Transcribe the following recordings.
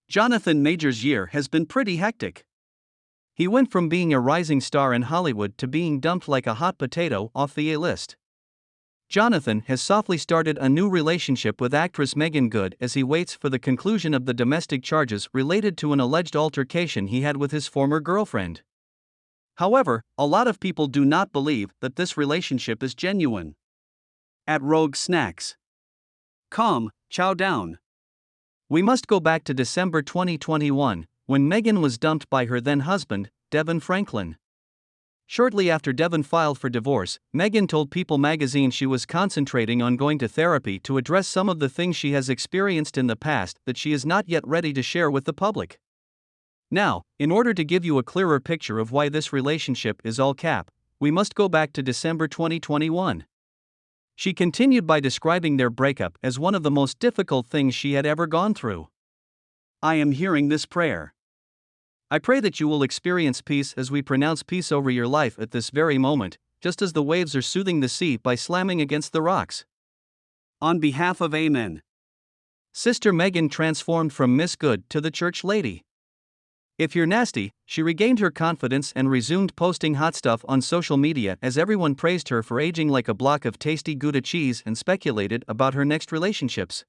Jonathan Majors' year has been pretty hectic. He went from being a rising star in Hollywood to being dumped like a hot potato off the A-list. Jonathan has softly started a new relationship with actress Meagan Good as he waits for the conclusion of the domestic charges related to an alleged altercation he had with his former girlfriend. However, a lot of people do not believe that this relationship is genuine. At Rogue Snacks. Chow down. We must go back to December 2021, when Meagan was dumped by her then-husband, Devin Franklin. Shortly after Devin filed for divorce, Meagan told People magazine she was concentrating on going to therapy to address some of the things she has experienced in the past that she is not yet ready to share with the public. Now, in order to give you a clearer picture of why this relationship is all cap, we must go back to December 2021. She continued by describing their breakup as one of the most difficult things she had ever gone through. I am hearing this prayer. I pray that you will experience peace as we pronounce peace over your life at this very moment, just as the waves are soothing the sea by slamming against the rocks. On behalf of Amen. Sister Meagan transformed from Miss Good to the church lady. If you're nasty, she regained her confidence and resumed posting hot stuff on social media as everyone praised her for aging like a block of tasty Gouda cheese and speculated about her next relationships.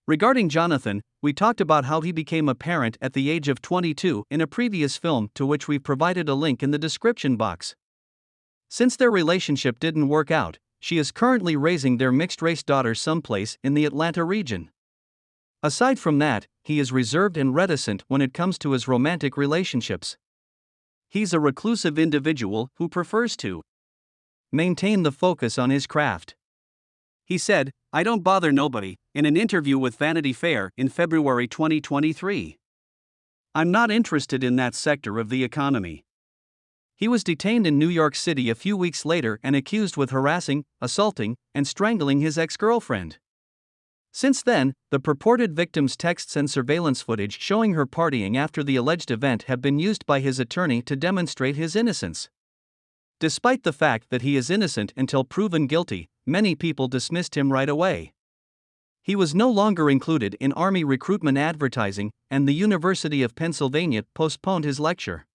Regarding Jonathan, we talked about how he became a parent at the age of 22 in a previous film to which we've provided a link in the description box. Since their relationship didn't work out, she is currently raising their mixed-race daughter someplace in the Atlanta region. Aside from that, he is reserved and reticent when it comes to his romantic relationships. He's a reclusive individual who prefers to maintain the focus on his craft. He said, "I don't bother nobody," in an interview with Vanity Fair in February 2023. "I'm not interested in that sector of the economy." He was detained in New York City a few weeks later and accused with harassing, assaulting, and strangling his ex-girlfriend. Since then, the purported victim's texts and surveillance footage showing her partying after the alleged event have been used by his attorney to demonstrate his innocence. Despite the fact that he is innocent until proven guilty, many people dismissed him right away. He was no longer included in Army recruitment advertising, and the University of Pennsylvania postponed his lecture.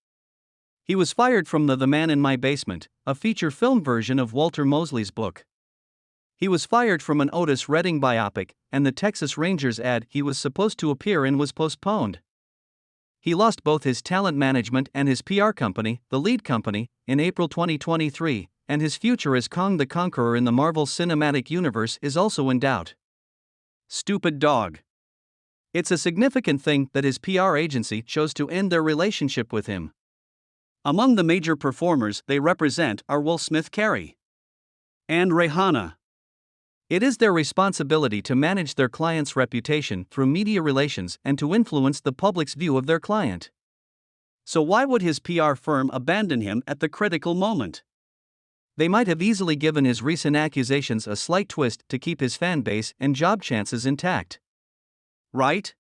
He was fired from The Man in My Basement, a feature film version of Walter Mosley's book. He was fired from an Otis Redding biopic, and the Texas Rangers ad he was supposed to appear in was postponed. He lost both his talent management and his PR company, The Lead Company, in April 2023, and his future as Kong the Conqueror in the Marvel Cinematic Universe is also in doubt. Stupid dog. It's a significant thing that his PR agency chose to end their relationship with him. Among the major performers they represent are Will Smith-Carey and Rihanna. It is their responsibility to manage their client's reputation through media relations and to influence the public's view of their client. So why would his PR firm abandon him at the critical moment? They might have easily given his recent accusations a slight twist to keep his fan base and job chances intact. Right?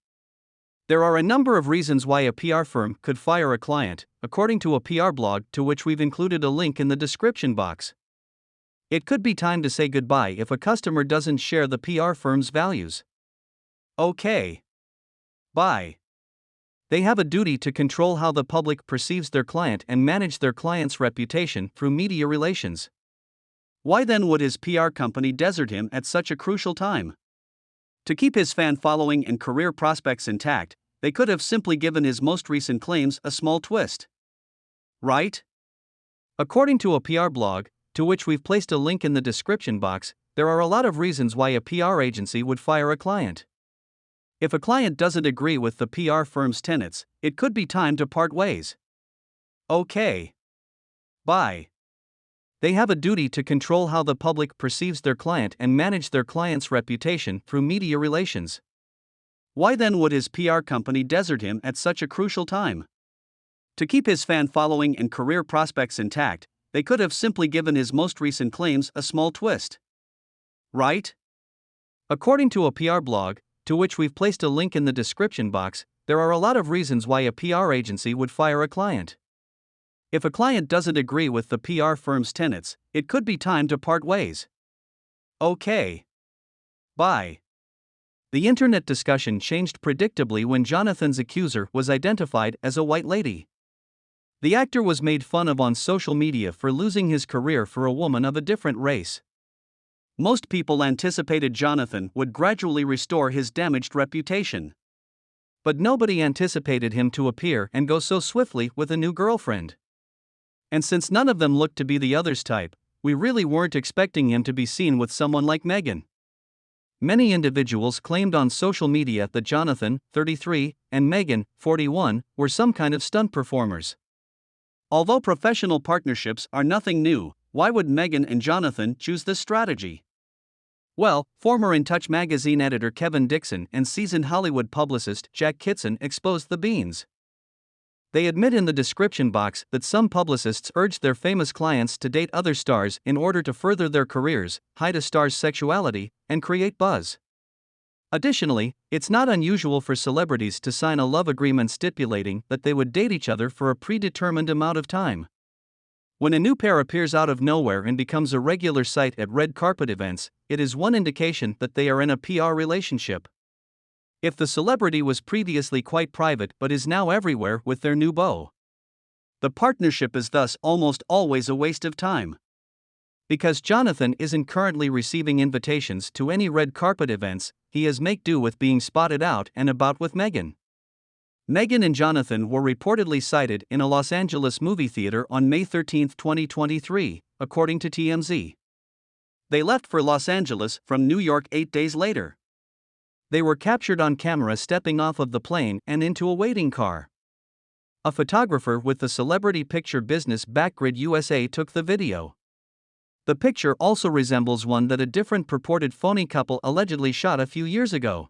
There are a number of reasons why a PR firm could fire a client, according to a PR blog to which we've included a link in the description box. It could be time to say goodbye if a customer doesn't share the PR firm's values. Okay. Bye. They have a duty to control how the public perceives their client and manage their client's reputation through media relations. Why then would his PR company desert him at such a crucial time? To keep his fan following and career prospects intact, they could have simply given his most recent claims a small twist. Right? According to a PR blog, to which we've placed a link in the description box, there are a lot of reasons why a PR agency would fire a client. If a client doesn't agree with the PR firm's tenets, it could be time to part ways. Okay. Bye. They have a duty to control how the public perceives their client and manage their client's reputation through media relations. Why then would his PR company desert him at such a crucial time? To keep his fan following and career prospects intact, they could have simply given his most recent claims a small twist. Right? According to a PR blog, to which we've placed a link in the description box, there are a lot of reasons why a PR agency would fire a client. If a client doesn't agree with the PR firm's tenets, it could be time to part ways. Okay. Bye. The internet discussion changed predictably when Jonathan's accuser was identified as a white lady. The actor was made fun of on social media for losing his career for a woman of a different race. Most people anticipated Jonathan would gradually restore his damaged reputation. But nobody anticipated him to appear and go so swiftly with a new girlfriend. And since none of them looked to be the other's type, we really weren't expecting him to be seen with someone like Meagan. Many individuals claimed on social media that Jonathan, 33, and Meagan, 41, were some kind of stunt performers. Although professional partnerships are nothing new, why would Meagan and Jonathan choose this strategy? Well, former In Touch magazine editor Kevin Dixon and seasoned Hollywood publicist Jack Kitson exposed the beans. They admit in the description box that some publicists urged their famous clients to date other stars in order to further their careers, hide a star's sexuality, and create buzz. Additionally, it's not unusual for celebrities to sign a love agreement stipulating that they would date each other for a predetermined amount of time. When a new pair appears out of nowhere and becomes a regular sight at red carpet events, it is one indication that they are in a PR relationship. If the celebrity was previously quite private but is now everywhere with their new beau, the partnership is thus almost always a waste of time. Because Jonathan isn't currently receiving invitations to any red carpet events, he has make do with being spotted out and about with Meagan. Meagan and Jonathan were reportedly sighted in a Los Angeles movie theater on May 13, 2023, according to TMZ. They left for Los Angeles from New York 8 days later. They were captured on camera stepping off of the plane and into a waiting car. A photographer with the celebrity picture business Backgrid USA took the video. The picture also resembles one that a different purported phony couple allegedly shot a few years ago.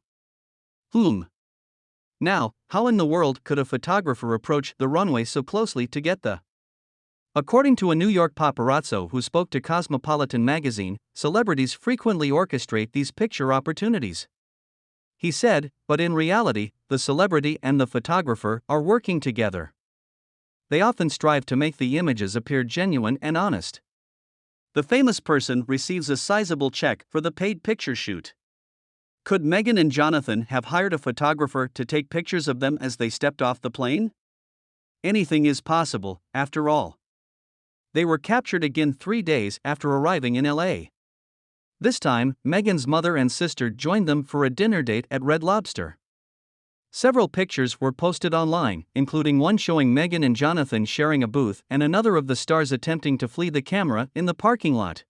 Now, how in the world could a photographer approach the runway so closely to get the? According to a New York paparazzo who spoke to Cosmopolitan magazine, celebrities frequently orchestrate these picture opportunities. He said, but in reality, the celebrity and the photographer are working together. They often strive to make the images appear genuine and honest. The famous person receives a sizable check for the paid picture shoot. Could Meagan and Jonathan have hired a photographer to take pictures of them as they stepped off the plane? Anything is possible, after all. They were captured again 3 days after arriving in LA. This time, Meagan's mother and sister joined them for a dinner date at Red Lobster. Several pictures were posted online, including one showing Meagan and Jonathan sharing a booth and another of the stars attempting to flee the camera in the parking lot.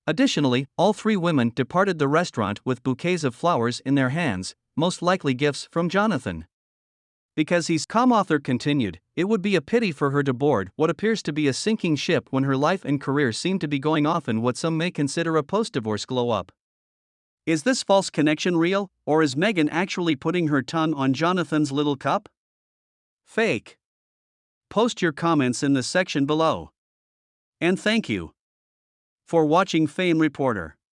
Additionally, all 3 women departed the restaurant with bouquets of flowers in their hands, most likely gifts from Jonathan. Because he's calm, author continued, it would be a pity for her to board what appears to be a sinking ship when her life and career seem to be going off in what some may consider a post-divorce glow-up. Is this false connection real, or is Meagan actually putting her tongue on Jonathan's little cup? Fake. Post your comments in the section below. And thank you for watching Fame Reporter.